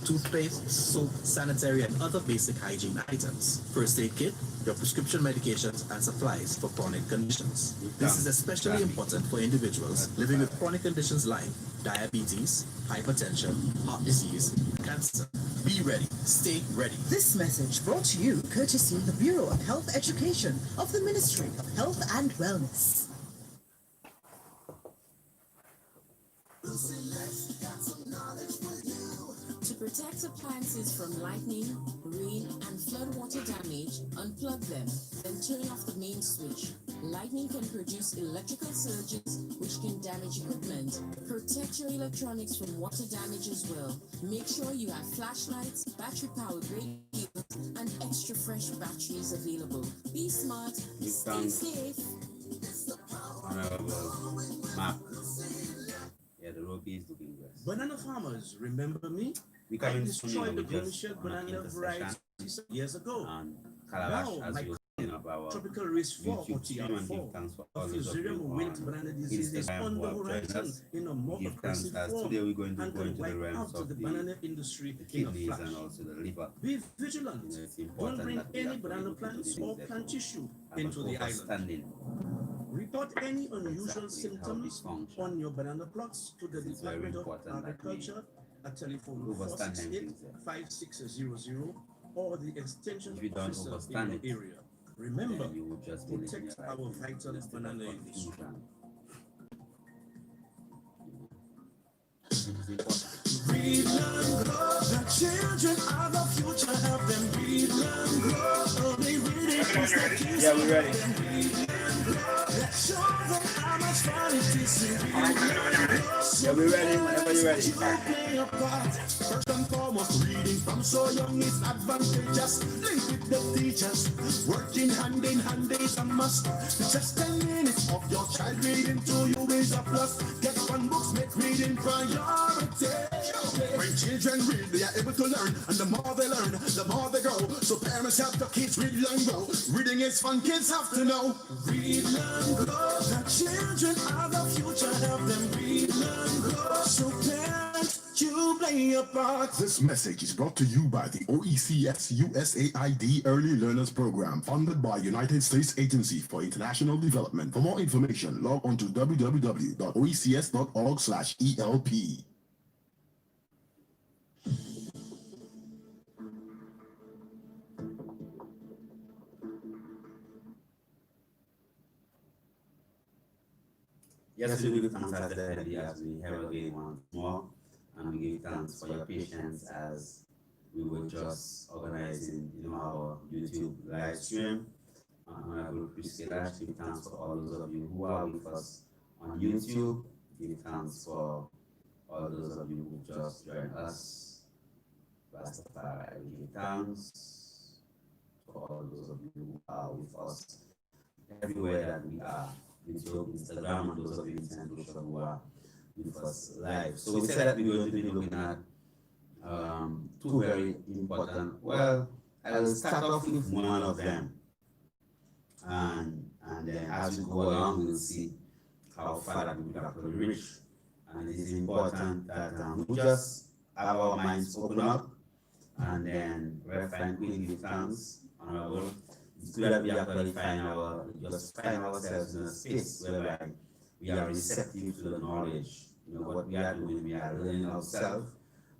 toothpaste, soap, sanitary, and other basic hygiene items. First aid kit, your prescription medications and supplies for chronic conditions. This is especially important for individuals living with chronic conditions like diabetes, hypertension, heart disease, cancer. Be ready. Stay ready. This message brought to you courtesy of the Bureau of Health Education of the Ministry of Health and Wellness. To protect appliances from lightning, rain, and floodwater damage, unplug them, then turn off the main switch. Lightning can produce electrical surges which can damage equipment. Protect your electronics from water damage as well. Make sure you have flashlights, battery-powered radios, and extra fresh batteries available. Be smart, stay safe. Honorable Mark. Yeah, the road is looking good. Banana farmers, remember me? We I come in destroyed the just British banana variety years ago. and Calabash, Now, as my you in our tropical race 4 YouTube stream, and give OTR4 thanks for of all those of Fusarium you wilt on banana disease is Instagram on who the have joined horizon us. in a more Give thanks aggressive as form today we're going to and go into the wipe realms out of the the banana industry in a kidneys flash. and also the liver. Be vigilant. You know, it's Don't important bring that we any are banana able to do plants things or that plant will tissue have into an the island. understanding Report any unusual exactly how they symptoms function. on your banana plots to the It's very Department of important that we Agriculture at telephone overstand them things there. 468-5600 or the extension If you don't officer overstand in it, your area. Remember, then you will just be living protect your our life vital in a state of banana industry. confusion. It's important. Breathe, learn, grow. The children are the future. Help them breathe, learn, grow. They really is the key. Yeah, we're ready. Breathe, learn, grow. Let's show them how much fun it is to breathe, learn, grow. Yeah, we're ready whenever you're ready. You play a part. First and foremost, reading from so young is advantageous. Link with the teachers. Working hand in hand is a must. Just 10 minutes of your child reading to you is a plus. Get one books, make reading priority. When children read, they are able to learn. And the more they learn, the more they grow. So parents have to kids read, learn, grow. Reading is fun, kids have to know. Read, learn, grow. The children are the future. Help them read, learn, grow. So parents, you play a part. This message is brought to you by the OECS USAID Early Learners Program, funded by United States Agency for International Development. For more information, log on to www.oecs.org/ELP. Yes, we give thanks as steadily as we have again once more, and we give thanks for your patience as we were just organizing, our YouTube live stream. Honorable Priscilla, give thanks for all those of you who are with us on YouTube. Give thanks for all those of you who just joined us. Rastafari, we give thanks for all those of you who are with us everywhere that we are. YouTube, Instagram, and those of you in St. Lucia who are with us live. So we said that we're going to be looking at two very important. Well, I'll start off with one of them, and then as we go along, we'll see how far that we can actually reach. And it is important that we just have our minds open up, and then refine, we give thanks, honorable. It's good that we actually find ourselves in a space whereby we are receptive to the knowledge. What we are doing, we are learning ourselves,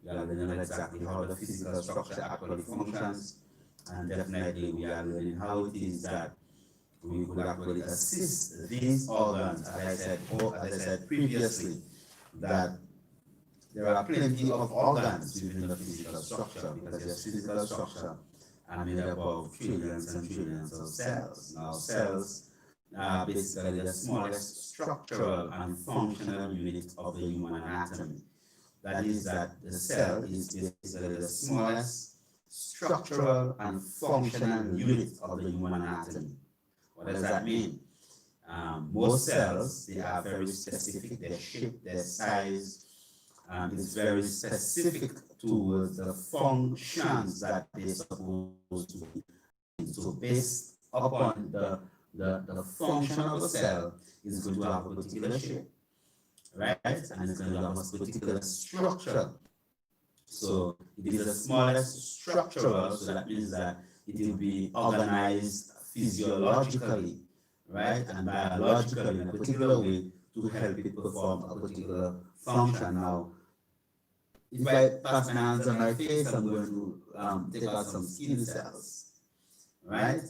we are learning exactly how the physical structure actually functions, and definitely we are learning how it is that we could actually assist these organs, as I said previously, that there are plenty of organs within the physical structure, because there's physical structure are made up of trillions and trillions of cells. Now, cells are basically the smallest structural and functional unit of the human anatomy. That is, that the cell is basically the smallest structural and functional unit of the human anatomy. What does that mean? Most cells, they are very specific, their shape, their size, is very specific towards the functions that they're supposed to be. So based upon the function of a cell is going to have a particular shape, right? And it's going to have a particular structure. So it is the smallest structural, so that means that it will be organized physiologically, right, and biologically in a particular way to help it perform a particular function. Now, if I pass my hands on my face, I'm going to take out some skin cells, right?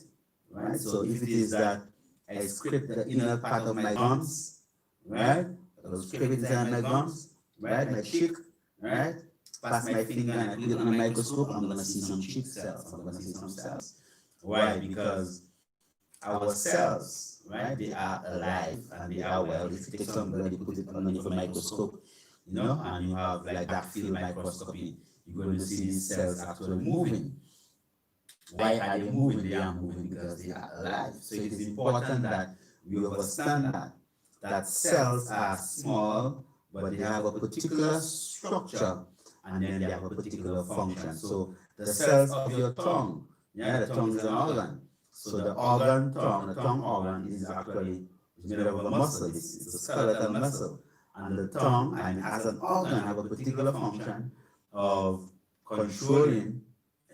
Right. So if it is that I scrape the inner part of my gums, right? I'll scrape it inside my gums, right? My cheek, right? Pass my finger and I put it on a microscope. I'm gonna see some cheek cells. I'm gonna see some cells. Why? Because our cells, right? They are alive and they are well. If you take somebody, put it underneath a microscope, and you have like that field microscopy, you're going to see these cells actually moving. Why are they moving? They are moving because they are alive. So it is important that we understand that cells are small, but they have a particular structure and then they have a particular function. So the cells of your tongue, the tongue is an organ. So the tongue organ is actually made of a muscle. It's a skeletal muscle. And the tongue, as an organ, have a particular function of controlling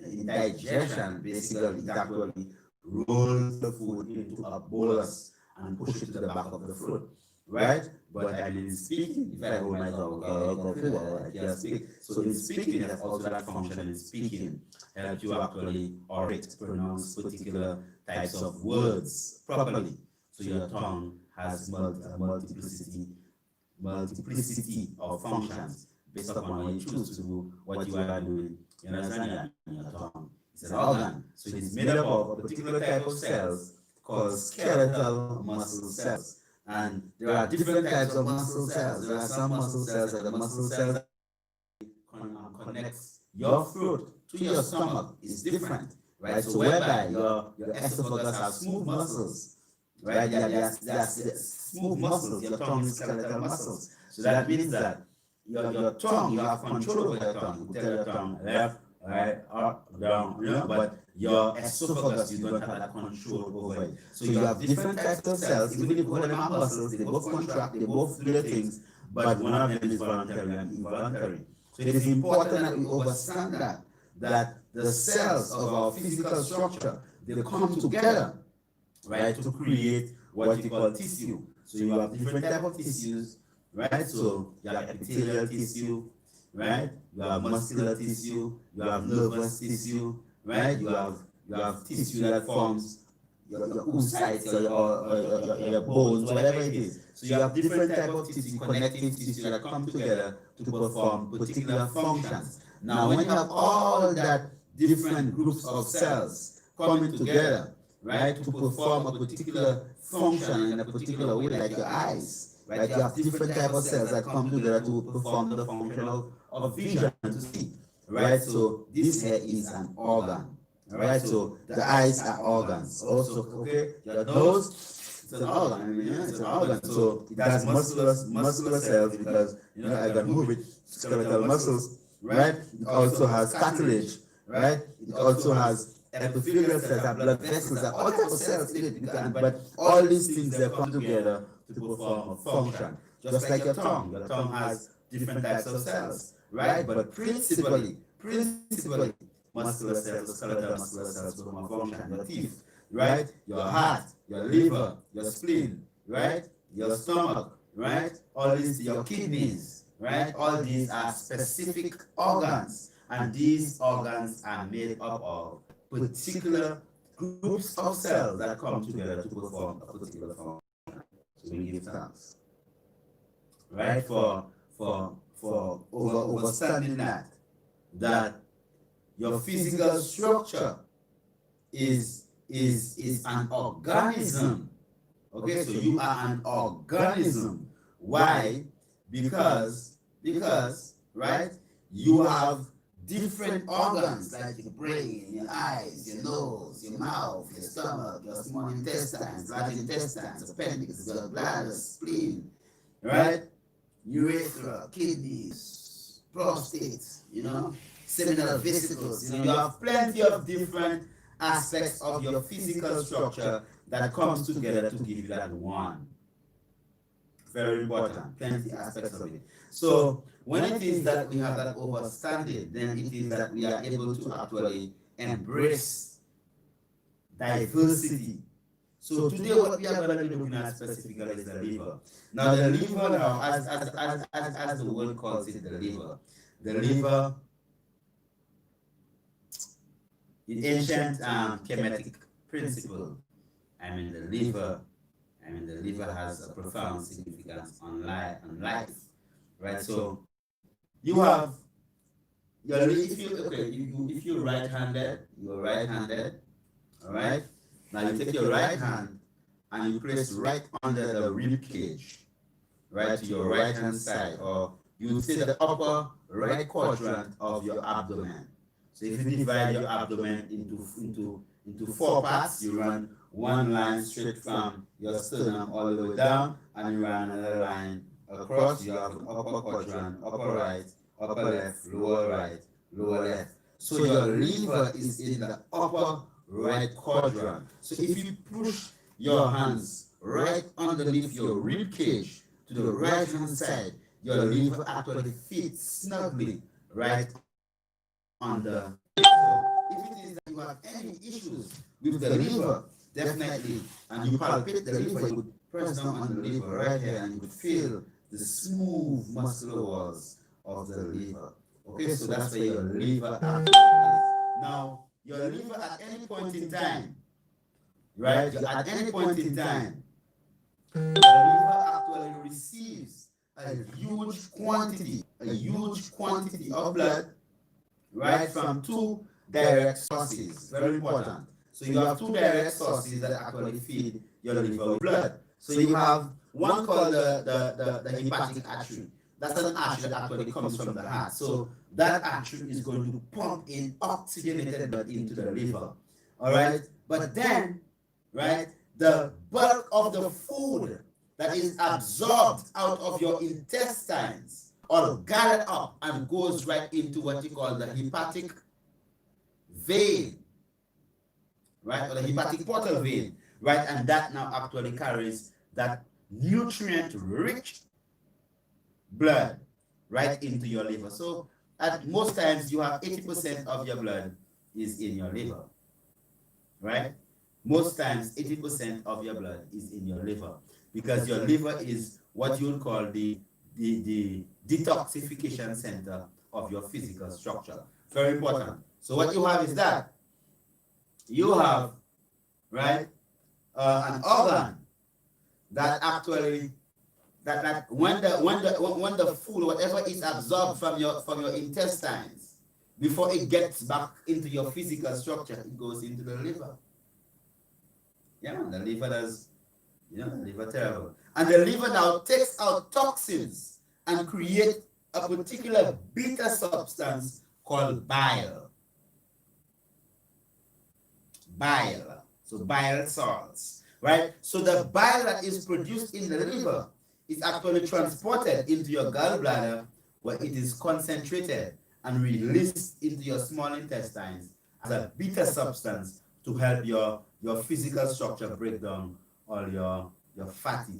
indigestion. Basically, it actually rolls the food into a bolus and push it to the back of the throat, right? But in speaking, if I hold my tongue, I can't speak. So in speaking, there's also that function in speaking, help you actually orate, pronounce particular types of words properly. So your tongue has multiplicity of functions based upon what you choose to do, what you are doing. You understand? Your tongue. It's an organ. So it is made up of a particular type of cells called skeletal muscle cells. And there are different types of muscle cells. There are some muscle cells that the muscle cells that connects your throat to your stomach is different, right? So whereby your esophagus has smooth muscles, right? That's smooth muscles. Your tongue is skeletal muscles. So that means that your tongue, you have control over your tongue. You tell your tongue left, right, up, down, but your esophagus, you don't have that control over it. So you have different types of cells, even if one of them are muscles, they both contract, they both do their things, but one of them is voluntary and involuntary. So it is important that we understand that the cells of our physical structure, they come together, right, to create what you call tissue. So you have different types of tissues, right? So you have epithelial tissue, right? You have muscular tissue, you have nervous tissue, right? You have tissue that forms your oocytes or your bones, whatever it is. So you have different types of tissue, connective tissue that come together to perform particular functions. Now, when you have all that different groups of cells coming together, right, to perform a particular function in a particular way, like your eyes, right? You have different types of cells that come together to perform the function of vision, to see, right? So this here is an organ, right? So the eyes are organs. Also, okay, your nose, it's an organ. It's an organ. So it has muscular cells because I can move it, skeletal muscles, right? It also has cartilage, right? It also has epithelial cells, have blood vessels, have all types of cells in it. But all these things, they come together to perform a function. Just like your tongue. Your tongue has different types of cells, right? But principally, muscular cells, skeletal muscular cells perform a function. Your teeth, right? Your heart, your liver, your spleen, right? Your stomach, right? All these, your kidneys, right? All these are specific organs. And these organs are made up of particular groups of cells that come together to perform a particular function. So we give thanks, right, for understanding that your physical structure is an organism. Okay, so you are an organism. Why? Because right, you have different organs like your brain, your eyes, your nose, your mouth, your stomach, your small intestines, large intestines, appendix, your bladder, spleen, right? Urethra, kidneys, prostate, seminal vesicles. You have plenty of different aspects of your physical structure that comes together to give you that one very important. Plenty aspects of it. So when it is that we have that overstanding, then it is that we are able to actually embrace diversity. So today what we are going to be looking at specifically is the liver. Now the liver now, as the word calls it, the liver, in ancient chemetic principle, the liver has a profound significance on life, right? So you have if you're right-handed, all right. Now you take your right hand and you place right under the rib cage, right to your right hand side, or you would say the upper right quadrant of your abdomen. So if you divide your abdomen into four parts, you run one line straight from your sternum all the way down, and you run another line across. You have an upper quadrant, upper right, upper left, lower left. So your liver is in the upper right quadrant. So if you push your hands right underneath your rib cage to the right hand side, your liver actually fits snugly right on the. So if it is that you have any issues with the liver, definitely, and you palpate the liver, you could press down on the liver right here, and you could feel the smooth muscular walls of the liver. Okay, so that's where your liver actually is. Now, your liver at any point in time, right? At any point in time, the liver actually receives a huge quantity of blood, right, from two direct sources. Very important. So you have two direct sources that actually feed your liver with blood. So you have one called the hepatic artery. That's an artery that actually comes from the heart. So that artery is going to pump in oxygenated blood into the liver. All right. But then, right, the bulk of the food that is absorbed out of your intestines or gathered up and goes right into what you call the hepatic vein, right, or the hepatic portal vein, right, and that now actually carries that nutrient-rich blood right into your liver. So at most times you have 80% of your blood is in your liver, right? Most times 80% of your blood is in your liver, because your liver is what you would call the detoxification center of your physical structure. Very important. So what you have is that you have, right, an organ that actually that when the food, whatever is absorbed from your intestines, before it gets back into your physical structure, it goes into the liver. Yeah, the liver does, the liver terrible. And the liver now takes out toxins and create a particular beta substance called bile. So bile salts, right? So the bile that is produced in the liver is actually transported into your gallbladder, where it is concentrated and released into your small intestines as a beta substance to help your physical structure break down all your fats,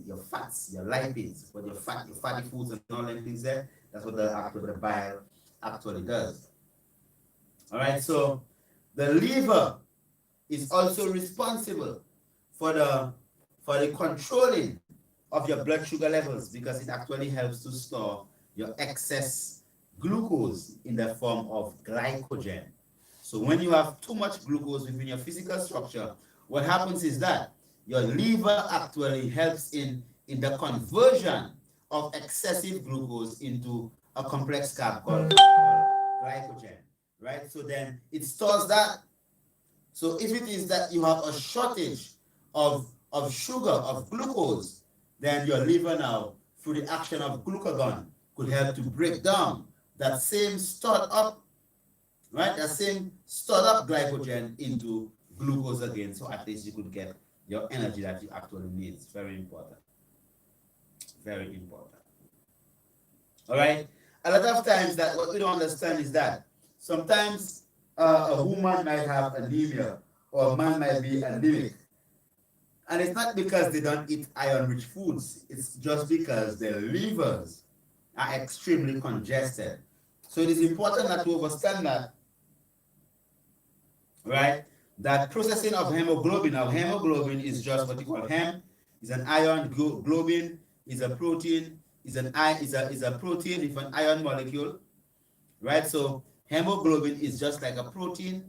your lipids, but your fatty foods and all them things there. That's what the bile actually does. All right, so the liver is also responsible for the controlling of your blood sugar levels, because it actually helps to store your excess glucose in the form of glycogen. So when you have too much glucose within your physical structure, what happens is that your liver actually helps in the conversion of excessive glucose into a complex carb called glycogen, right? So then it stores that. So if it is that you have a shortage of sugar, of glucose, then your liver now, through the action of glucagon, could help to break down that same stored up, right? That same stored up glycogen into glucose again, so at least you could get your energy that you actually need. It's very important. Very important. All right? A lot of times that what we don't understand is that sometimes a woman might have anemia, or a man might be anemic, And it's not because they don't eat iron-rich foods. It's just because their livers are extremely congested. So it is important that we understand that, right? That processing of hemoglobin. Now, hemoglobin is just what you call hem, is an iron. Globin is a protein. Is a protein with an iron molecule, right? So hemoglobin is just like a protein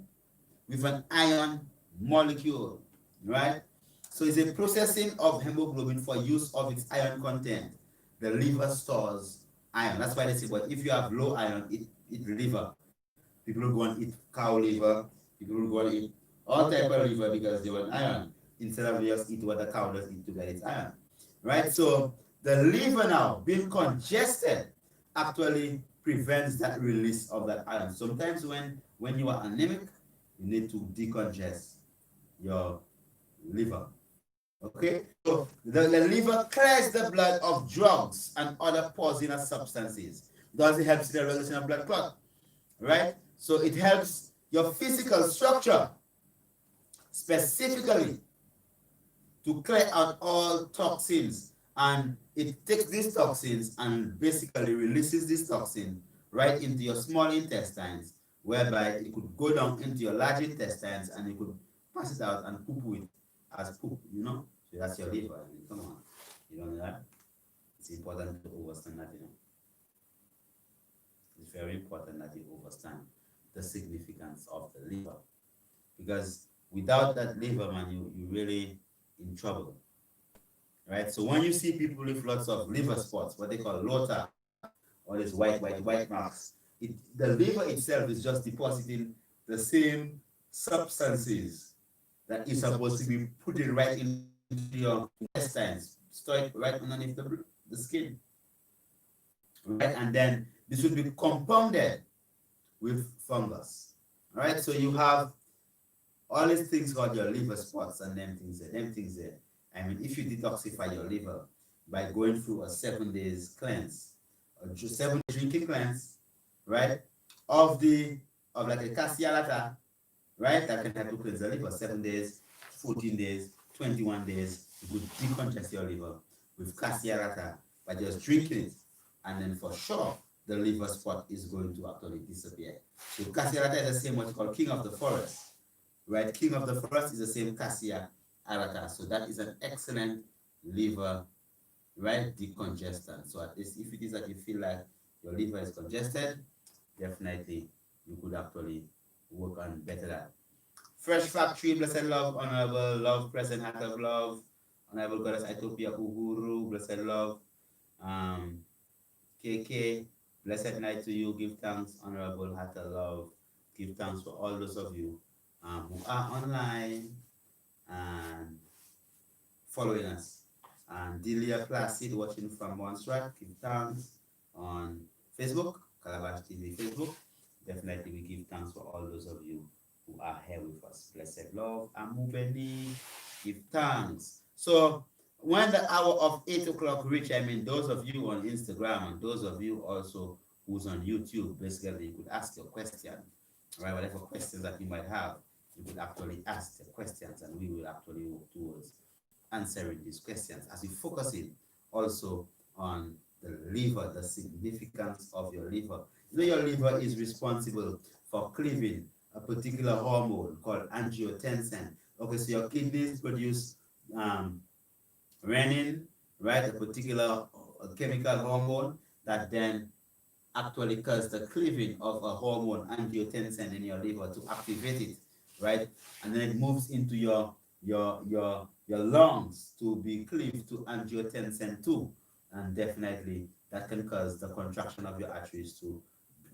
with an iron molecule, right? So it's a processing of hemoglobin for use of its iron content. The liver stores iron. That's why they say, but if you have low iron, eat liver. People will go and eat cow liver. People will go and eat all type of liver because they want iron, instead of just eat what the cow does eat to get its iron, right? So the liver now being congested actually prevents that release of that iron. Sometimes when you are anemic, you need to decongest your liver. Okay, so the liver clears the blood of drugs and other poisonous substances. Thus, it helps in the regulation of blood clot, right? So it helps your physical structure specifically to clear out all toxins, and it takes these toxins and basically releases this toxin right into your small intestines, whereby it could go down into your large intestines and you could pass it out and poop it as poop, you know? So that's your liver. I mean, come on. You don't know that? It's important to understand that, you know. It's very important that you understand the significance of the liver. Because without that liver, man, you really in trouble. Right? So when you see people with lots of liver spots, what they call lota, or these white marks, the liver itself is just depositing the same substances that is supposed to be putting right into your intestines, store it right underneath the skin. Right? And then this will be compounded with fungus. Right? So you have all these things called your liver spots and them things there. I mean, if you detoxify your liver by going through a 7 days cleanse, a 7 drinking cleanse, right, of like a cassialata, right, that can help you cleanse the liver. 7 days, 14 days, 21 days, you could decongest your liver with cassialata by just drinking it, and then for sure the liver spot is going to actually disappear. So cassialata is the same what's called king of the forest. Right, king of the forest is the same cassia arata. So that is an excellent liver, right, decongestant. So at least if it is that you feel like your liver is congested, definitely you could actually work on better that. Fresh Factory, blessed love, honorable love, present heart of love, honorable goddess Ethiopia Uhuru, blessed love, KK, blessed night to you, give thanks, honorable heart of love, give thanks for all those of you who are online and following us. And Delia Placid watching from Montserrat, give thanks on Facebook, Calabash TV Facebook. Definitely we give thanks for all those of you who are here with us. Blessed love, Amubeni, give thanks. So when the hour of 8 o'clock reach, I mean those of you on Instagram and those of you also who's on YouTube, basically you could ask your question, right? Whatever questions that you might have, you could actually ask the questions and we will actually work towards answering these questions as we focus in also on the liver, the significance of your liver. You know, your liver is responsible for cleaving a particular hormone called angiotensin. Okay, so your kidneys produce renin, right, a particular chemical hormone that then actually causes the cleaving of a hormone, angiotensin, in your liver to activate it, right? And then it moves into your lungs to be cleaved to angiotensin 2, and definitely that can cause the contraction of your arteries to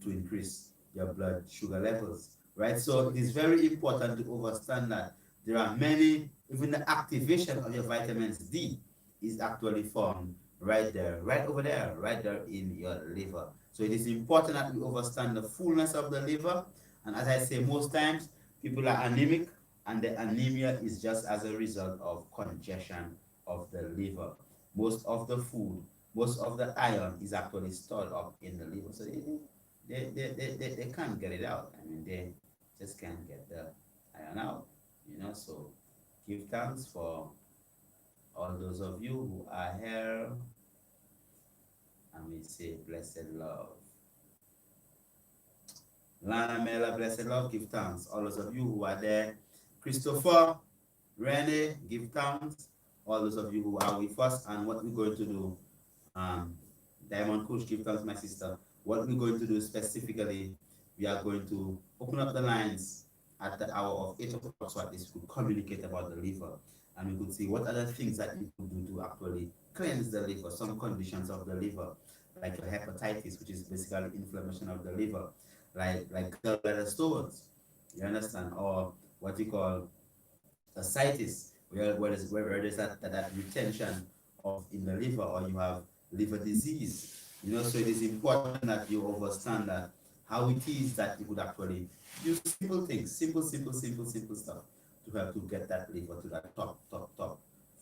increase your blood sugar levels, right? So it is very important to understand that there are many, even the activation of your vitamins D is actually formed right there, right over there, right there in your liver. So it is important that we understand the fullness of the liver. And as I say, most times people are anemic, and the anemia is just as a result of congestion of the liver. Most of the food, most of the iron is actually stored up in the liver. So they can't get it out. I mean, they just can't get the iron out, you know. So give thanks for All those of you who are here, and we say blessed love. Lana Mela, blessed love, give thanks. All those of you who are there, Christopher, Rene, give thanks. All those of you who are with us, and what we're going to do, Diamond Coach, give thanks, my sister. What we're going to do specifically, we are going to open up the lines at the hour of 8 o'clock so at least we could communicate about the liver and we could see what other things that you could do to actually cleanse the liver, some conditions of the liver, like hepatitis, which is basically inflammation of the liver, like gallbladder stones, you understand, or what we call ascites, where there's that retention of in the liver, or you have liver disease. You know, so it is important that you understand that how it is that you could actually use simple things, simple stuff to help to get that liver to that top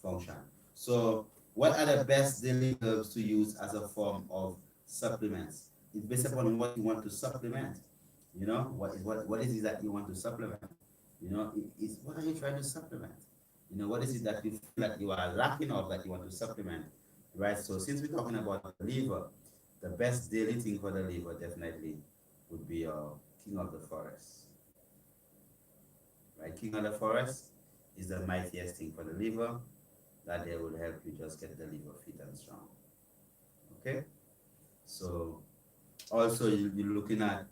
function. So what are the best daily herbs to use as a form of supplements? It's based upon what you want to supplement. You know, what is it that you want to supplement? You know, what are you trying to supplement? You know, what is it that you feel that you are lacking of that you want to supplement? Right? So since we're talking about the liver, the best daily thing for the liver definitely would be King of the Forest. Right? King of the Forest is the mightiest thing for the liver, that they will help you just get the liver fit and strong. Okay? So also you're looking at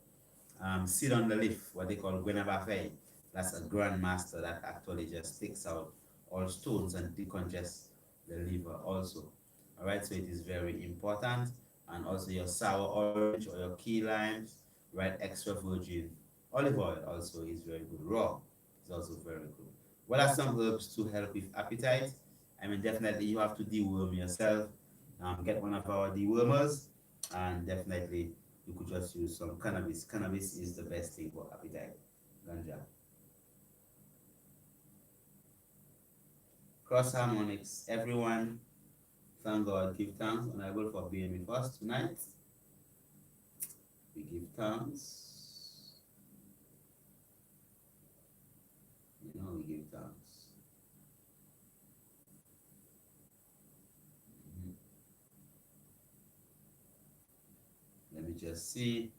seed on the leaf, what they call Guinea. That's a grandmaster that actually just takes out all stones and decongest the liver also. All right, so it is very important. And also your sour orange or your key limes, right? Extra virgin olive oil also is very good. Raw is also very good. What are some herbs to help with appetite? I mean, definitely you have to deworm yourself. Get one of our dewormers, and definitely you could just use some cannabis. Cannabis is the best thing for appetite. Ganja. Cross harmonics. Everyone, thank God, give thanks, Honorable, for being with us tonight. We give thanks. You know, we give thanks. Let me just see.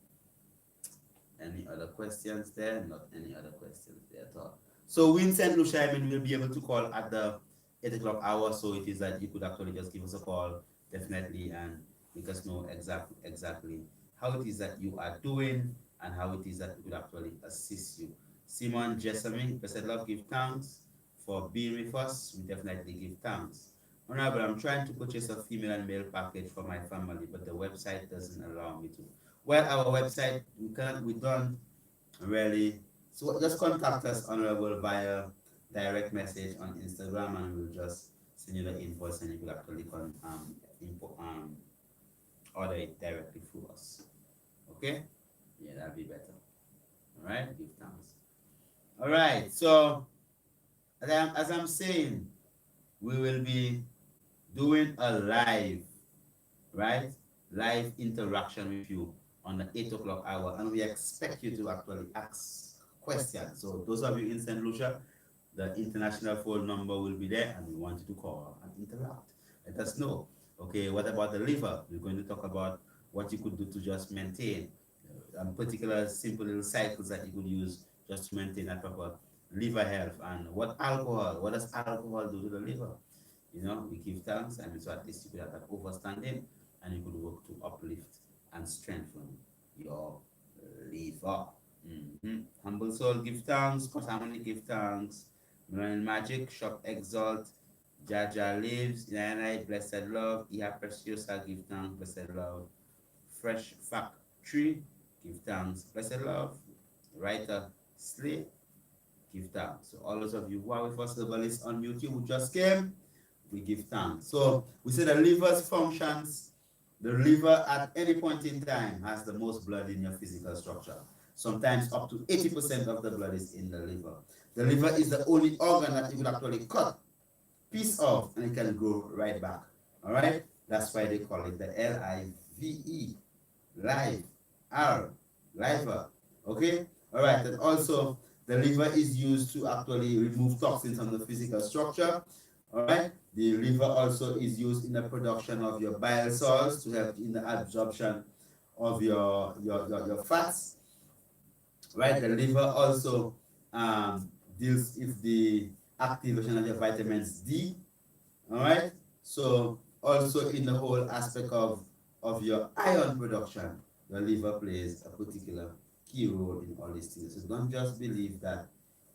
Any other questions there? Not any other questions there at all. So Vincent Lucia, will be able to call at the 8 o'clock hour, so it is that you could actually just give us a call, definitely, and make us know exactly how it is that you are doing and how it is that we could actually assist you. Simon Jessamy, blessed love, give thanks for being with us. We definitely give thanks. Honorable, I'm trying to purchase a female and male package for my family, but the website doesn't allow me to. Well, our website, we don't really, so just contact us, Honorable, via direct message on Instagram, and we'll just send you the invoice, and you will actually order it directly through us. Okay? Yeah, that'll be better. All right? Give thanks. All right. So, as I'm saying, we will be doing a live, right? Live interaction with you on the 8 o'clock hour, and we expect you to actually ask questions. So, those of you in St. Lucia, the international phone number will be there, and we want you to call and interact. Let us know. Okay, what about the liver? We're going to talk about what you could do to just maintain particular simple little cycles that you could use just to maintain that proper liver health. And what does alcohol do to the liver? You know, we give thanks, and so at least you could have that overstanding, and you could work to uplift and strengthen your liver. Humble Soul, give thanks. Harmony, give thanks. Melanin Magic, Shop Exalt, Jaja Lives, Nine Blessed Love, Iha Preciosa, give thanks, Blessed Love. Fresh Factory, give thanks, Blessed Love. Writer Slay, give thanks. So all those of you who are with us, Herbalists on YouTube who just came, we give thanks. So we say the liver's functions. The liver at any point in time has the most blood in your physical structure. Sometimes up to 80% of the blood is in the liver. The liver is the only organ that you will actually cut piece off and it can grow right back. All right? That's why they call it the L-I-V-E, live, R, liver. Okay? All right. And also, the liver is used to actually remove toxins from the physical structure. All right. The liver also is used in the production of your bile salts to help in the absorption of your fats. Right. The liver also deals with the activation of your vitamins D. All right. So also in the whole aspect of your iron production, your liver plays a particular key role in all these things. So don't just believe that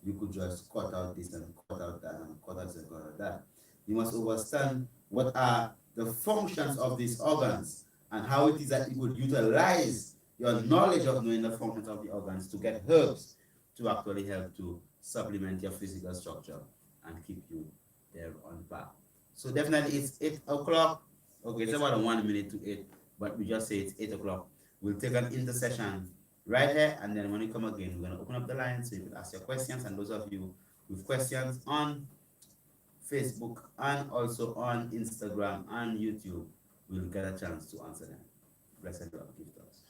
you could just cut out this and cut out that and cut out this and cut out that. You must understand what are the functions of these organs and how it is that you could utilize your knowledge of knowing the functions of the organs to get herbs to actually help to supplement your physical structure and keep you there on par. So definitely it's 8 o'clock. Okay, it's about 1 minute to 8, but we just say it's 8 o'clock. We'll take an intercession right here, and then when we come again, we're going to open up the line so you can ask your questions. And those of you with questions on Facebook and also on Instagram and YouTube will get a chance to answer them. Blessed Lord, give us.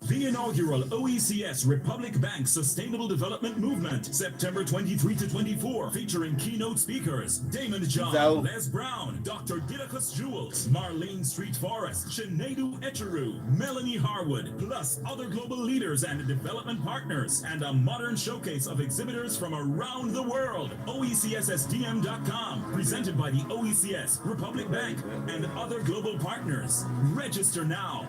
The inaugural OECS Republic Bank Sustainable Development Movement, September 23 to 24, featuring keynote speakers Damon John, Les Brown, Dr. Gidacus Jules, Marlene Street Forest, Sineadu Echeru, Melanie Harwood, plus other global leaders and development partners, and a modern showcase of exhibitors from around the world. OECSSDM.com, presented by the OECS, Republic Bank, and other global partners. Register now.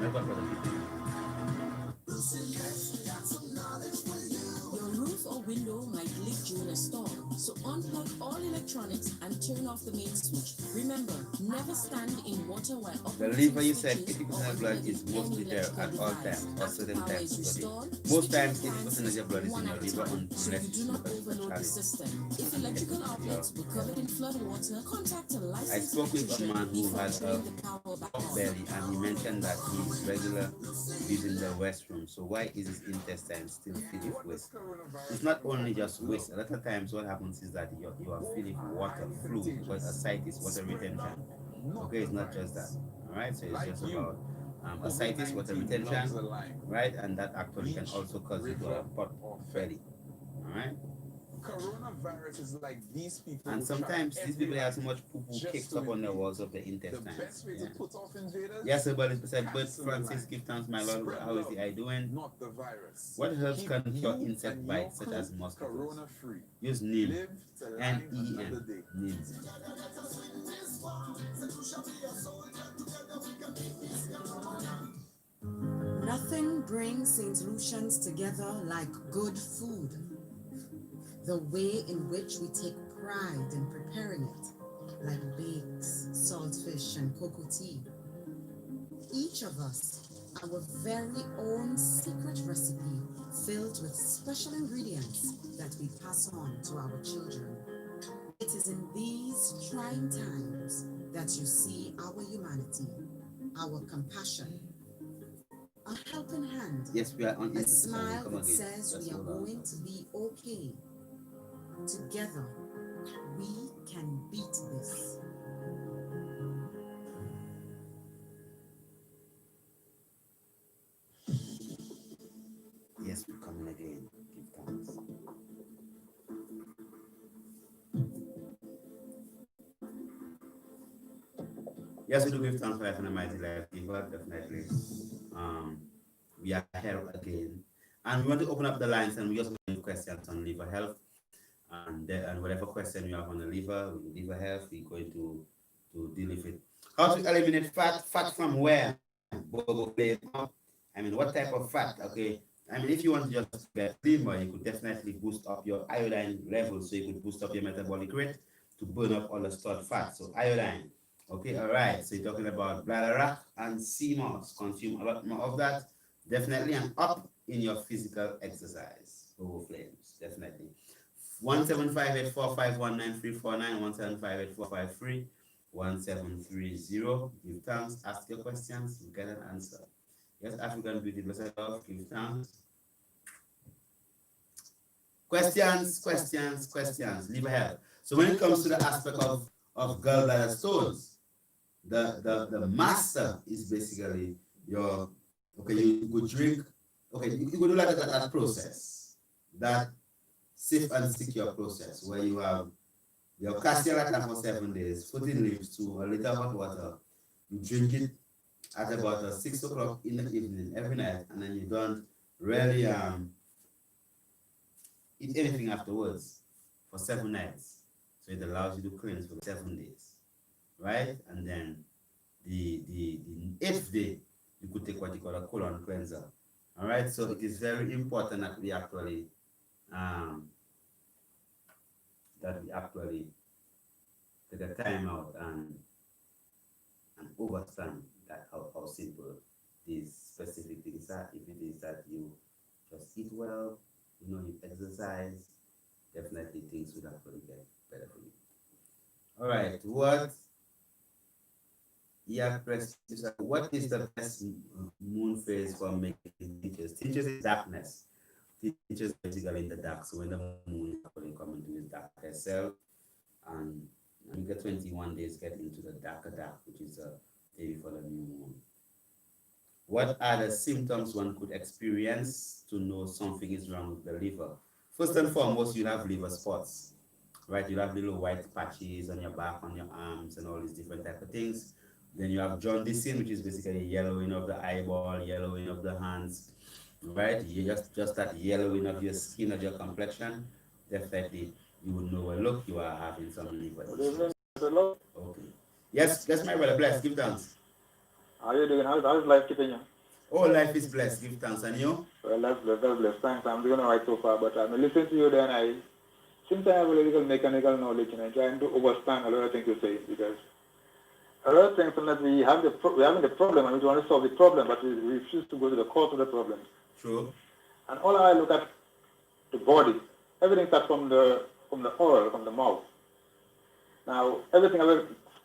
Your roof or window might leak during a storm, so unplug all electronics and turn off the main switch. Remember, never stand in water while The operating liver, you said switches 80% of blood is mostly there at all times, or certain Power times is of the day. restored, Most switch times, appliances 80% of your blood is in one your at a liver time, so you unless do not overload the system. If electrical outlets were covered in flood water, contact a I licensed spoke with a electrician man who before had turning the power back on. belly, and he mentioned that he's regular using the restroom. So why is his intestine still filled with waste? It's not only just waste. A lot of times what happens is that you are filled with water, fluid, because ascites, water retention. Okay, it's not just that. All right, so it's just about ascites, water retention, right? And that actually can also cause you to pot belly. All right. Coronavirus is like these people. And sometimes these people have so much poo-poo kicked up on the walls of the intestines. The best way to put off invaders. Yes, but it's said, but Francis, give thanks, my Lord. How is the eye doing? Not the virus. What herbs Keep can cure you insect and bites your such as crew mosquitoes? Corona free. Use neem. Live to live N-E-M. another day. Neem. Nothing brings St. Lucians together like good food. The way in which we take pride in preparing it, like bakes, saltfish, and cocoa tea. Each of us, our very own secret recipe filled with special ingredients that we pass on to our children. It is in these trying times that you see our humanity, our compassion, a helping hand, Yes, we are on a Instagram. smile Come that again. says Just we are hold on. going to be okay. Together, we can beat this. Yes, we're coming again. Give thanks. Yes, we do give thanks for life and a mighty life giver, definitely. We are here again. And we want to open up the lines and we also have questions on liver health. And whatever question you have on the liver health, we're going to deal with it. How to eliminate fat? Fat from where? I mean, what type of fat? Okay. I mean, if you want to just get slimmer, you could definitely boost up your iodine levels, so you could boost up your metabolic rate to burn up all the stored fat. So iodine. Okay, all right. So you're talking about bladder rack and sea moss. Consume a lot more of that, definitely, and up in your physical exercise. Over flames, definitely. 17584519349 17584531730. Give thanks, ask your questions, you get an answer. Yes, African beauty, blessed love, give thanks. Questions, liver health. So when it comes to the aspect of gallbladder stones, the master is basically your, okay, you could drink, okay, you could do like that process, that safe and secure process where you have your cassia latte for 7 days, 14 leaves to a liter of hot water. You drink it at about 6 o'clock in the evening every night, and then you don't really eat anything afterwards for 7 nights. So it allows you to cleanse for 7 days, right? And then the 8th day, you could take what you call a colon cleanser. All right, so it is very important that we actually take a time out and understand that how simple these specific things are. If it is that you just eat well, you know, you exercise, definitely things would actually get better for you. All right, what is the best moon phase for making tinctures? Tinctures is darkness. Tinctures basically in the dark. So when the moon is actually coming to its darker self, and you get 21 days get into the dark, which is a day before the new moon. What are the symptoms one could experience to know something is wrong with the liver? First and foremost, you have liver spots, right? You have little white patches on your back, on your arms, and all these different type of things. Then you have jaundicing, which is basically yellowing of the eyeball, yellowing of the hands, right? You just that yellowing of your skin, of your complexion. Definitely, you would know, well, look, you are having some liver issues. Okay. Yes, my brother, bless, give thanks. How are you doing? How's life keeping you? Oh, life is blessed, give thanks. And you? Well, that's blessed. Thanks. I'm doing all right so far, but I'm listening to you then. Since I have a little mechanical knowledge, and I'm trying to understand a lot of things you say, because a lot of things that we're having the problem, and we want to solve the problem, but we refuse to go to the cause of the problem. True. And all I look at the body, everything starts from the oral, from the mouth. Now, everything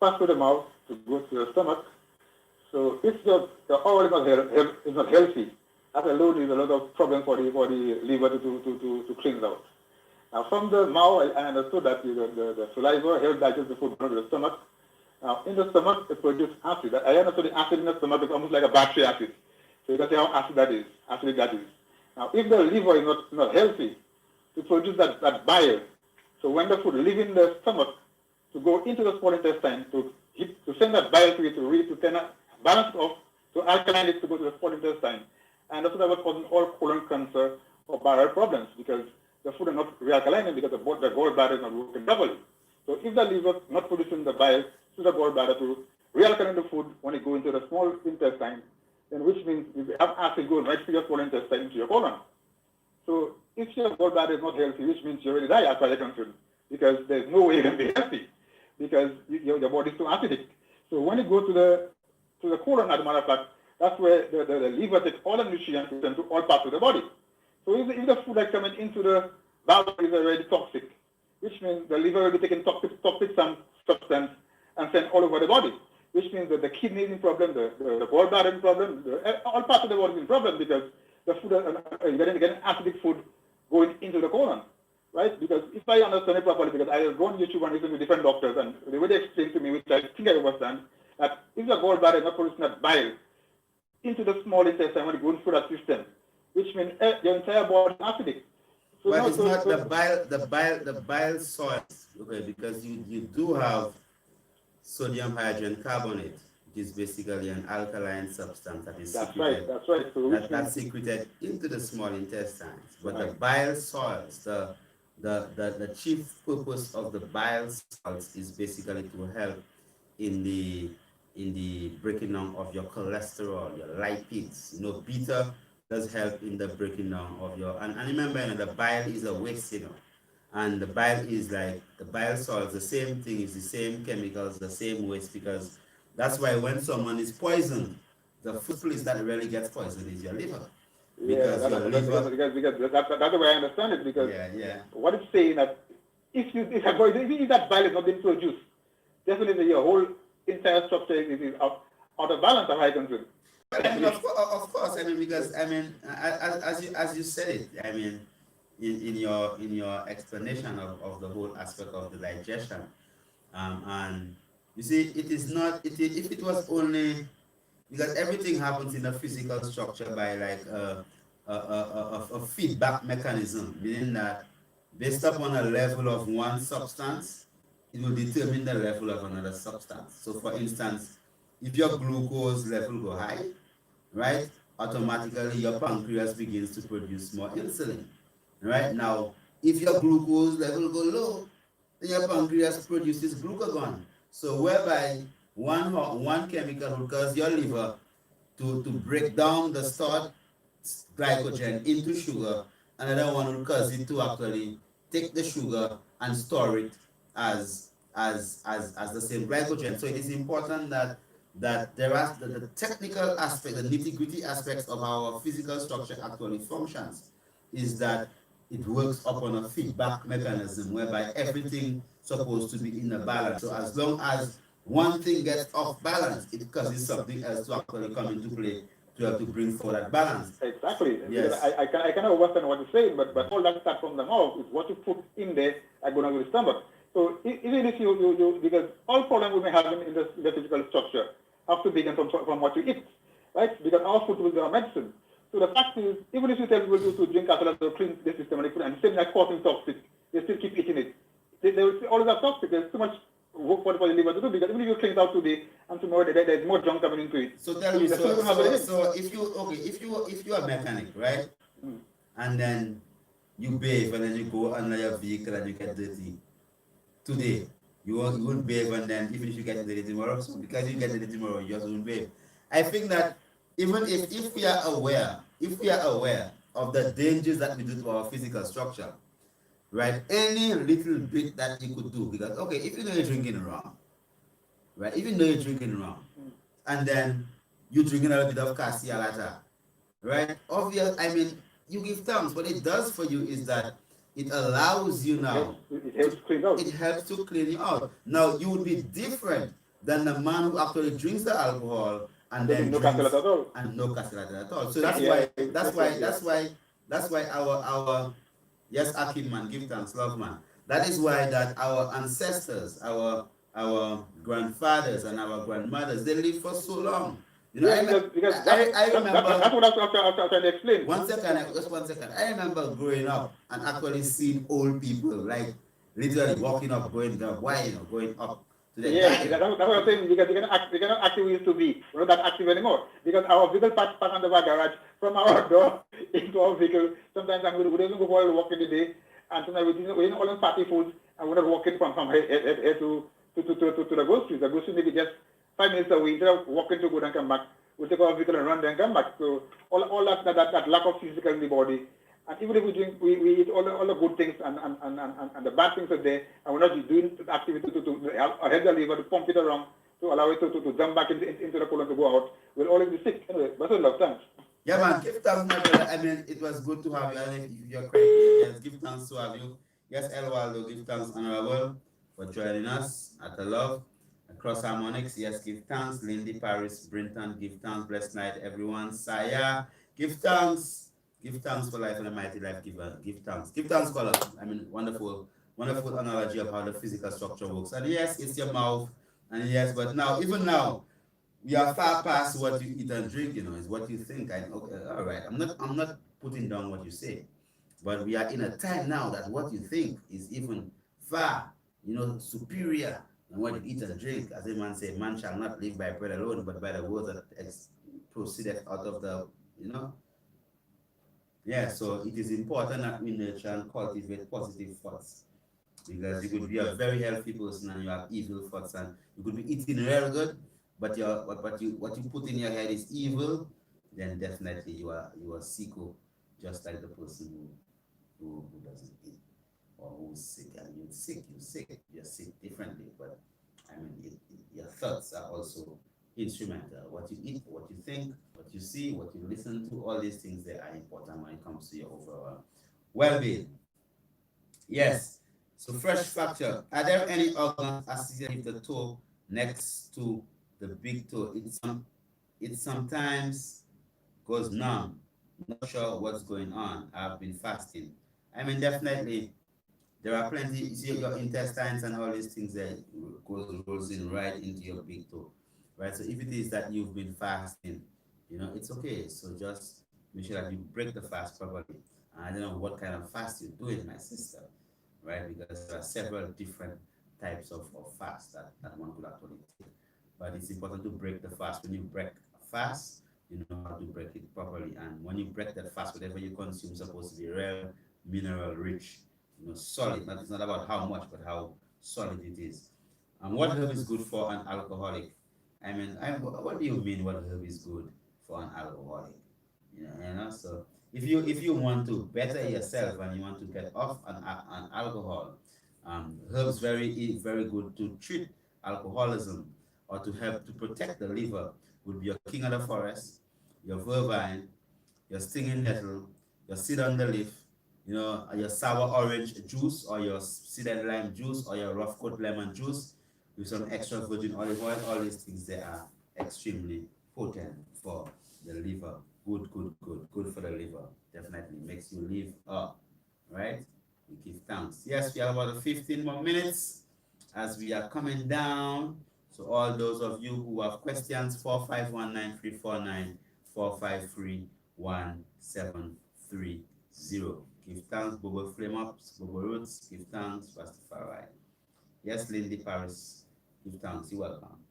passes through the mouth to go to the stomach. So if the oral is not healthy, that alone is a lot of problem for the liver to cleanse out. Now, from the mouth, I understood that the saliva helps digest the food going to the stomach. Now, in the stomach, it produces acid. I understood the acid in the stomach is almost like a battery acid. So you can see how acidic that is. Now, if the liver is not healthy, to produce that bile, so when the food leaves in the stomach, to go into the small intestine, to send that bile to it, to balance it off, to alkaline it to go to the small intestine. And that's what I was causing all colon cancer or bowel problems, because the food is not realkalining, because the gallbladder is not working properly. So if the liver is not producing the bile to the gallbladder to realkaline the food when it goes into the small intestine, then which means you have acid going right through your small intestine into your colon. So if your gallbladder is not healthy, which means you already die as far as you're concerned, because there's no way you can be healthy, because your body is too acidic. So when you go to the colon, as a matter of fact, that's where the liver takes all the nutrients and to all parts of the body. So if the food that's coming into the bowel is already toxic, which means the liver will be taking toxic substance and send all over the body, which means that the kidney is in problem, the gallbladder is in problem, all parts of the body is in problem, because the food is getting acidic food going into the colon, right? Because if I understand it properly, because I go on YouTube and listen to different doctors, and they would explain to me, which I think I understand, that if the gallbladder is not producing that bile into the small intestine when it goes through that system, which means your entire body is acidic. So well, it's not the bile salts, okay, because you do have sodium hydrogen carbonate, which is basically an alkaline substance that is secreted. That's right. So that's secreted into the small intestines. But the bile salts, the chief purpose of the bile salts is basically to help in the breaking down of your cholesterol, your lipids. You know, beta does help in the breaking down of your, and remember, you know, the bile is a waste, you know, and the bile is like, the bile salts, the same thing, is the same chemicals, the same waste, because that's why when someone is poisoned, the first place that really gets poisoned is your liver. Because that's the way I understand it, because what it's saying that if that bile is not being produced, definitely your whole entire structure is out of balance, as I concern. I mean, of course, I mean, because I mean, as you said it, I mean, in your explanation of the whole aspect of the digestion, and You see, it is not. If it was only because everything happens in a physical structure by like a feedback mechanism, meaning that based upon a level of one substance, it will determine the level of another substance. So, for instance, if your glucose level go high, right, automatically your pancreas begins to produce more insulin. Right now, if your glucose level go low, then your pancreas produces glucagon. So whereby one chemical will cause your liver to break down the stored glycogen into sugar, another one will cause it to actually take the sugar and store it as the same glycogen. So it is important that there are the technical aspect, the nitty-gritty aspects of our physical structure actually functions, is that it works upon a feedback mechanism whereby everything supposed to be in a balance. So as long as one thing gets off balance, it causes something else to actually come into play to bring forward that balance. Exactly. Yes. I can understand what you're saying, but all that starts from the mouth. Is what you put in there are going to the stomach. So even if you because all problems we may have in the physical structure have to begin from what you eat, right? Because our food will be our medicine. So the fact is, even if you tell people to drink alcohol to clean the system and the same like causing toxic, they still keep eating it. They will always have toxic. There's too much work for the liver to do because even if you clean it out today and tomorrow there's more junk coming into it. So tell me, so if you are a mechanic, right? Mm. And then you bathe and then you go under your vehicle and you get dirty. Today, you won't bathe and then even if you get dirty tomorrow, so because you get dirty tomorrow, you just won't bathe. I think that even if we are aware of the dangers that we do to our physical structure, right? Any little bit that you could do, because okay, if you know you're drinking wrong, right? If you know you're drinking wrong, and then you're drinking a little bit of Casialata, right? Obvious, I mean, you give thanks. What it does for you is that it allows you now. It helps clean out. It helps to clean you out. Now you would be different than the man who actually drinks the alcohol and then no drinks Casialata at all. and no Casialata at all. So that's Yeah. why our yes, Akim man, give thanks, love man. That is why that our ancestors, our grandfathers and our grandmothers, they live for so long. You know, because I remember. That's what I'm trying to explain. Just 1 second. I remember growing up and actually seeing old people like literally walking up, going down, going up to the Yeah, that's what I'm saying. Because they cannot act we used to be. We're not that active anymore. Because our vehicle park on the garage from our door into our vehicle. Sometimes we don't even go for a walk in the day, and sometimes we're in all in party foods, and we're not walking from here to the groceries. The groceries maybe just 5 minutes away. Instead of walking to go and come back, we take our vehicle and run there and come back. So all that lack of physical in the body. And even if we drink, we eat all the good things and the bad things are there, and we're not doing the activity to help the liver to pump it around, to allow it to jump back into the colon to go out, we'll always be sick. Anyway, that's a lot of thanks. Yeah, man, give thanks, my brother. I mean, it was good to have you. And if you're crazy, yes, give thanks to have you. Yes, El Waldo, give thanks, Honorable, for joining us at the Love. Across Harmonics, yes, give thanks. Lindy Paris, Brinton, give thanks. Blessed night, everyone. Saya, give thanks. Give thanks for life and a mighty life giver. Give thanks. Give thanks, caller. I mean, wonderful analogy of how the physical structure works. And yes, it's your mouth. And yes, but now, even now, we are far past what you eat and drink, it's what you think. Okay, all right. I'm not putting down what you say. But we are in a time now that what you think is even far, superior than what you eat and drink. As a man say, man shall not live by bread alone, but by the words that proceedeth out of the, Yeah, so it is important that we nurture and cultivate positive thoughts. Because you could be a very healthy person and you have evil thoughts, and you could be eating real good, but what you put in your head is evil, then definitely you are sicko, just like the person who doesn't eat or who's sick. And you're sick differently, but I mean your thoughts are also instrumental. What you eat, what you think, what you see, what you listen to, all these things, they are important when it comes to your overall well-being. Yes. So fresh fracture. Are there any organs associated with the toe next to the big toe? It sometimes goes numb. Not sure what's going on. I've been fasting. I mean, definitely there are plenty. You see your intestines and all these things that rolls in right into your big toe, right? So if it is that you've been fasting, it's okay. So just make sure that you break the fast properly. I don't know what kind of fast you're doing, my sister, right? Because there are several different types of fast that one could actually take. But it's important to break the fast. When you break a fast, you know how to break it properly. And when you break that fast, whatever you consume is supposed to be real, mineral rich, solid. It's not about how much, but how solid it is. And what herb is good for an alcoholic? What do you mean? What herb is good for an alcoholic? So if you want to better yourself and you want to get off an alcohol, herbs very good to treat alcoholism or to help to protect the liver would be your king of the forest, your vervine, your stinging nettle, your cedar leaf, your sour orange juice or your seeded lime juice or your rough coat lemon juice with some extra virgin olive oil. All these things, they are extremely potent for the liver. Good for the liver. Definitely makes you live up, right? We give thanks. Yes, we have about 15 more minutes as we are coming down. So all those of you who have questions, 4519349, 4531730. Give thanks, Bobo Flame Ups, Bobo Roots, give thanks, Rastafari. Yes, Lindy Paris, give thanks, you're welcome.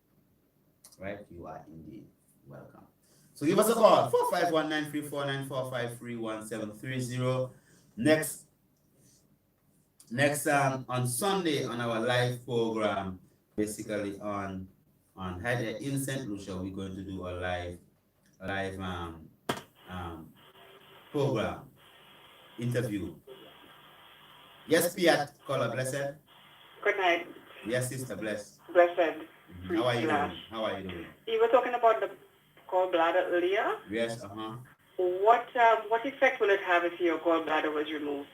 Right, you are indeed welcome. So give us a call, 4519349, 4531730. Next on Sunday on our live program, basically on in St. Lucia, we're going to do a live program interview. Yes, Piat, caller, blessed. Good night. Yes, sister, blessed. Blessed. How are you doing? How are you doing? You were talking about the gallbladder earlier. Yes, What effect will it have if your gallbladder was removed?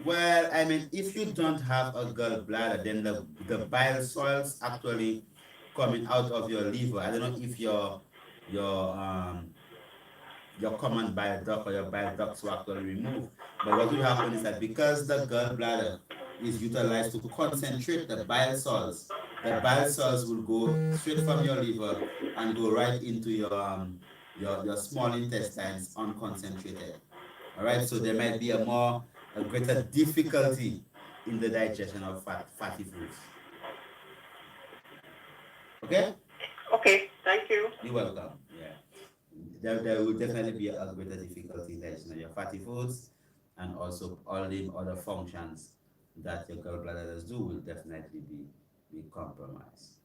Well, if you don't have a gallbladder, then the bile salts actually coming out of your liver. I don't know if your common bile duct or your bile ducts were actually removed. But what will happen is that because the gallbladder is utilized to concentrate the bile salts will go straight from your liver and go right into your small intestines unconcentrated. All right, so there might be a greater difficulty in the digestion of fatty foods. Okay? Okay, thank you. You're welcome. Yeah. There will definitely be a greater difficulty in digestion of your fatty foods, and also all the other functions that your gallbladder does do will definitely be compromised.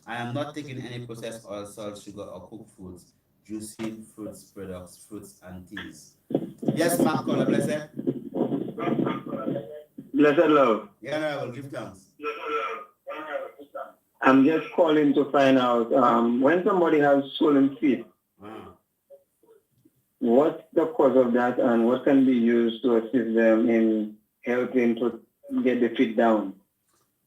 I am not taking any processed oil, salt, sugar, or cooked foods, juicing, fruits, products, fruits, and teas. Yes, Mark, caller, blessed. Blessed love. Yeah, no, I will give thanks. I'm just calling to find out when somebody has swollen feet, what's the cause of that and what can be used to assist them in helping to get the feet down?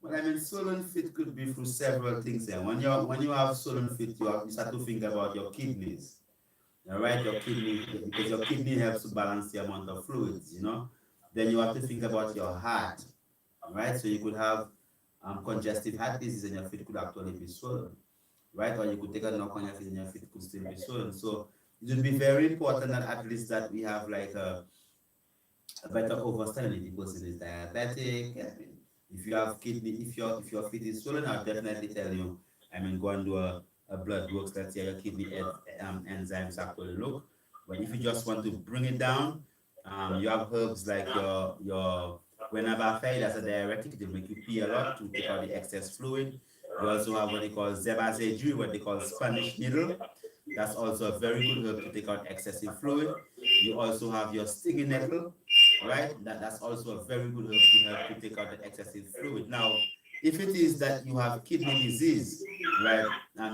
Well, swollen feet could be through several things. When you have swollen feet, you start to think about your kidneys. All right, your kidney, because your kidney helps to balance the amount of fluids, Then you have to think about your heart, right? So you could have congestive heart disease and your feet could actually be swollen, right? Or you could take a knock on your feet and your feet could still be swollen. So it would be very important that at least that we have like a better understanding if the person is diabetic. If you have kidney, if your feet is swollen, I'll definitely tell you, go and do a blood work. Let's see how your kidney enzymes actually look. But if you just want to bring it down, you have herbs like your whenever fed as a diuretic, they make you pee a lot to take out the excess fluid. You also have what they call zebazejui, what they call Spanish needle. That's also a very good herb to take out excessive fluid. You also have your stinging nettle, right? That's also a very good herb to help to take out the excessive fluid. Now, if it is that you have kidney disease, right,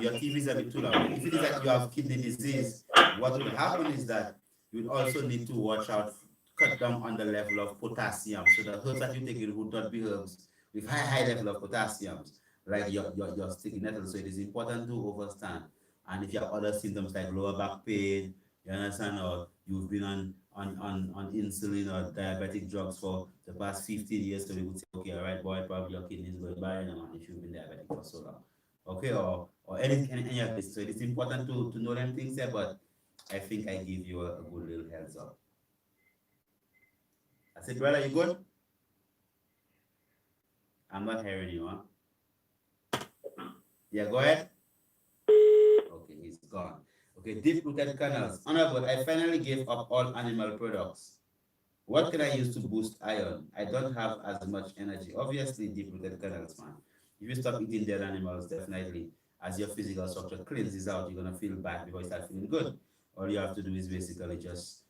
your TV is a bit too loud. If it is that you have kidney disease, what will happen is that you will also need to watch out, cut down on the level of potassium. So the herbs that you take would not be herbs with high level of potassium, like your sticky nettle. So it is important to understand. And if you have other symptoms like lower back pain, you understand, or you've been on on insulin or diabetic drugs for the past 15 years, so we would say, okay, all right, boy, probably your kidneys going bad now if you've been diabetic for so long. Okay, or any of this. So it is important to know them things there, but I think I give you a good little heads up. I said, brother, you good? I'm not hearing you, huh? Yeah, go ahead. Okay, he's gone. Okay, deep-rooted kernels. Honorable, I finally gave up all animal products. What can I use to boost iron? I don't have as much energy. Obviously, deep-rooted kernels, man. If you stop eating dead animals, definitely, as your physical structure cleanses out, you're gonna feel bad before you start feeling good. All you have to do is basically just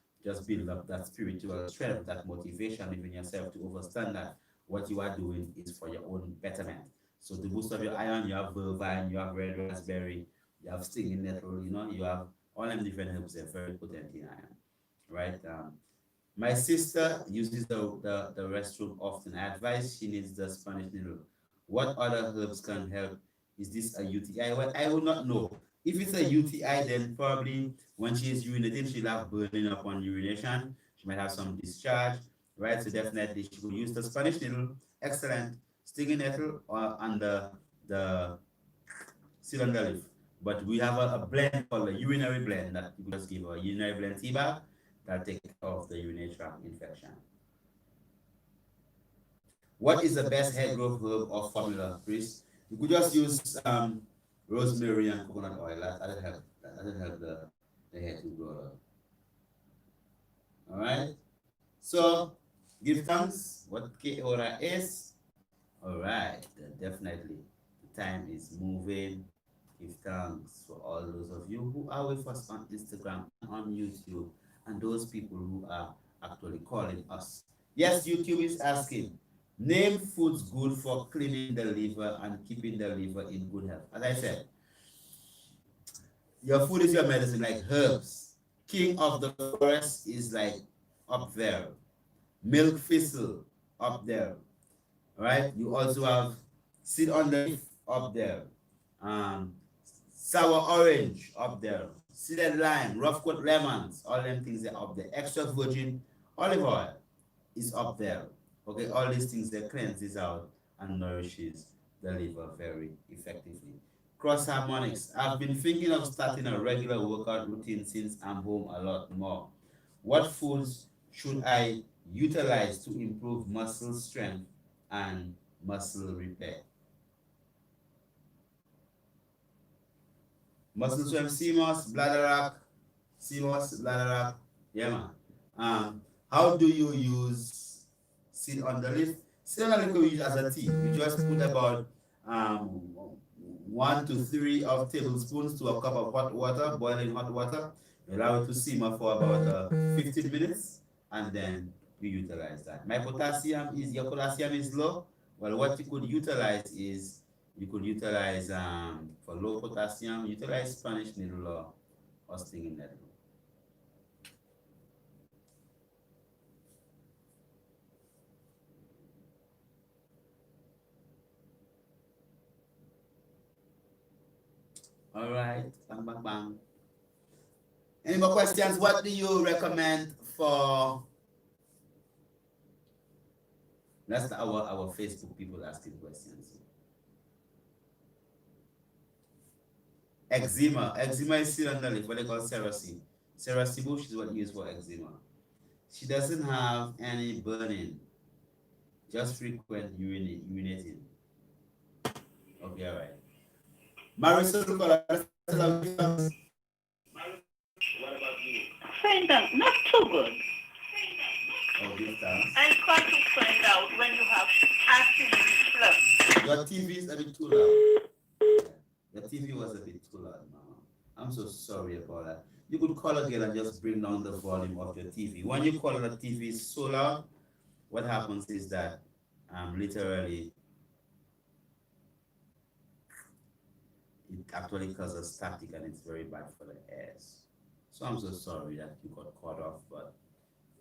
build up that spiritual strength, that motivation within yourself to understand that what you are doing is for your own betterment. So to boost up your iron, you have vervine, you have red raspberry, you have stinging nettle, you have all them different herbs that are very potent in iron, right? My sister uses the restroom often. I advise she needs the Spanish needle. What other herbs can help? Is this a UTI? Well, I will not know. If it's a UTI, then probably when she is urinating, she'll have burning upon urination. She might have some discharge, right? So definitely she could use the Spanish needle. Excellent. Stinging nettle and the cylinder leaf. But we have a blend called a urinary blend that you just give a urinary blend tea bag that take care of the urinary tract infection. What is the best hair growth herb or formula, Chris? You could just use rosemary and coconut oil. That'll help. That'll help the hair to grow. All right. So give thanks. What K-Ora is. All right. Definitely. The time is moving. Give thanks for all those of you who are with us on Instagram, on YouTube, and those people who are actually calling us. Yes, YouTube is asking, name foods good for cleaning the liver and keeping the liver in good health. As I said, your food is your medicine, like herbs. King of the forest is like up there. Milk thistle up there. Right? You also have seed on the leaf up there. Sour orange up there, seeded lime, rough cut lemons, all them things are up there. Extra virgin olive oil is up there. Okay, all these things that cleanses out and nourishes the liver very effectively. Cross harmonics. I've been thinking of starting a regular workout routine since I'm home a lot more. What foods should I utilize to improve muscle strength and muscle repair? Muscle swim, CMOS, bladder CMOS, bladder yeah man. How do you use seed on the leaf? Seed on the leaf you use as a tea. You just put about 1 to 3 of tablespoons to a cup of hot water, boiling hot water. You allow it to simmer for about 15 minutes, and then you utilize that. Your potassium is low. Well, what you could utilize is you could utilize for low potassium, utilize Spanish needle or stinging nettle. All right, bang, bang, bang. Any more questions? What do you recommend for? That's our Facebook people asking questions. Eczema. Eczema is still on the list, what they call serosy. Serosy bush is what used for eczema. She doesn't have any burning, just frequent urinating. Okay, all right. Marisol, what about you? Find out, not too good. Oh, this time. I try to find out when you have acid reflux. Your TV is a bit too loud. The TV was a bit too loud, Mama. I'm so sorry about that. You could call again and just bring down the volume of your TV. When you call the TV so loud, what happens is that literally it actually causes static and it's very bad for the ears. So I'm so sorry that you got caught off, but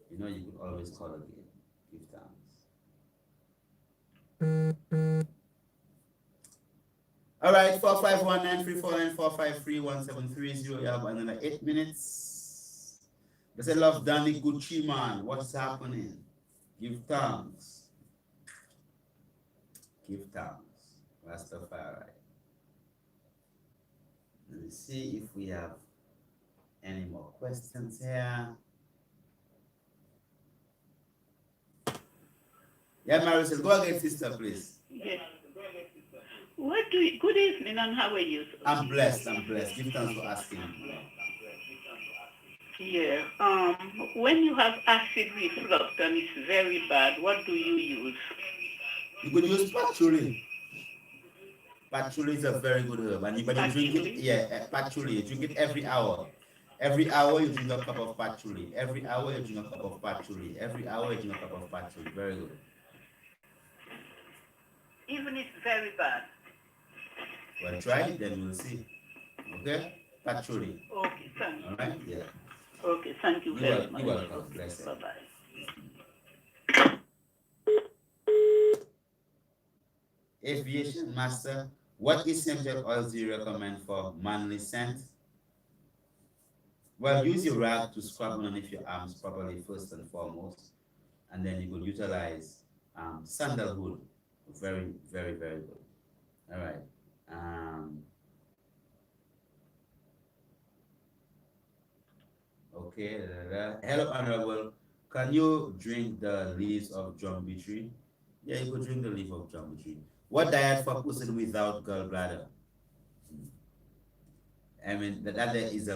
you know you could always call again. Give thanks. All right, 451-934-9453-1730. You have another 8 minutes. They say, love Danny Gucci, man. What's happening? Give thanks. Give thanks. Rastafari. Let's see if we have any more questions here. Yeah, Marisol, go again, sister, please. Yes. What do you, good evening, and how are you? I'm blessed, I'm blessed. Give thanks for asking. Yeah. When you have acid reflux and it's very bad, what do you use? You could use patchouli. Patchouli is a very good herb, and you drink it. Yeah, patchouli. You drink it every hour. Every hour you drink a cup of patchouli. Every hour you drink a cup of patchouli. Every hour you drink a cup of patchouli. Very good. Even if it's very bad. Well, try it, then we'll see. Okay? Patchouli. Okay, thank you. All right? Yeah. Okay, thank you very much. You're welcome. Bless you. Bye-bye. Aviation Master, what essential oils do you recommend for manly scent? Well, use your rag to scrub underneath your arms properly first and foremost, and then you could utilize sandalwood. Very, very, very good. All right. Okay. Hello, Honorable. Can you drink the leaves of Jumbie tree? Yeah, you could drink the leaf of Jumbie tree. What diet for a person without gallbladder? I mean, that is a